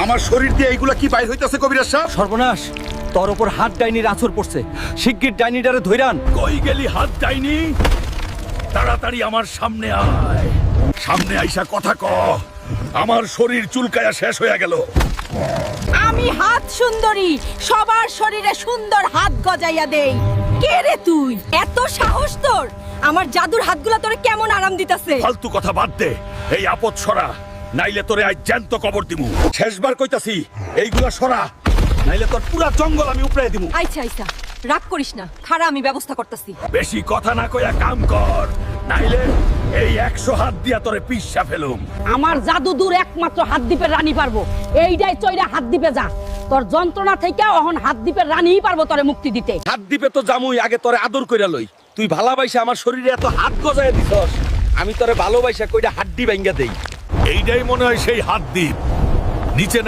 আমার শরীর দিয়ে এইগুলা কি বাইর হইতাছে কবিরাজ সাহেব? সর্বনাশ, তোর ওপর হাত ডাইনির আছর পড়ছে। শিগগির ডাইনিটারে ধইরান। কই গেলি হাত ডাইনি? তাড়াতাড়ি আমার সামনে আয়। সামনে আইসা কথা ক। আমার শরীর চুলকায়া শেষ হয়ে গেল। আমি হাত সুন্দরী, সবার শরীরে সুন্দর হাত গজাইয়া দেই। কে রে তুই? এত সাহস তোর? আমার জাদুর হাতগুলা তোরে কেমন আরাম দিতাছে? ফালতু কথা বাদ দে। এই আপদ সরা, নাইলে তোরে আজ জ্যান্ত কবর দিমু। শেষবার কইতাছি, এইগুলা সরা, নাইলে তোর পুরা জঙ্গল আমি উপড়ে দিমু। আইছা আইছা, রাগ করিস না, খারা আমি ব্যবস্থা করতেছি। বেশি কথা না কইয়া কাম কর, নাইলে এই 100 হাত দিয়া তোরে পিচ্ছা ফেলুম। আমার জাদু দূর একমাত্র হাত দ্বীপের রানী পারবো। এইটাই চইরা হাত দ্বীপে যা। তোর যন্ত্রণা থেকে অহন হাত দ্বীপের রানীই পারবো তোরে মুক্তি দিতে। হাত দিবে তো জামুই, আগে তোরে আদর কইরা লই। তুই ভালোবাসা আমার শরীরে এত হাত গজায় দিছস, আমি তোরে ভালোবাসা কইরা হাড্ডি ভাঙ্গা দেই। এইটাই মনে হয় সেই হাত দ্বীপ। নিচে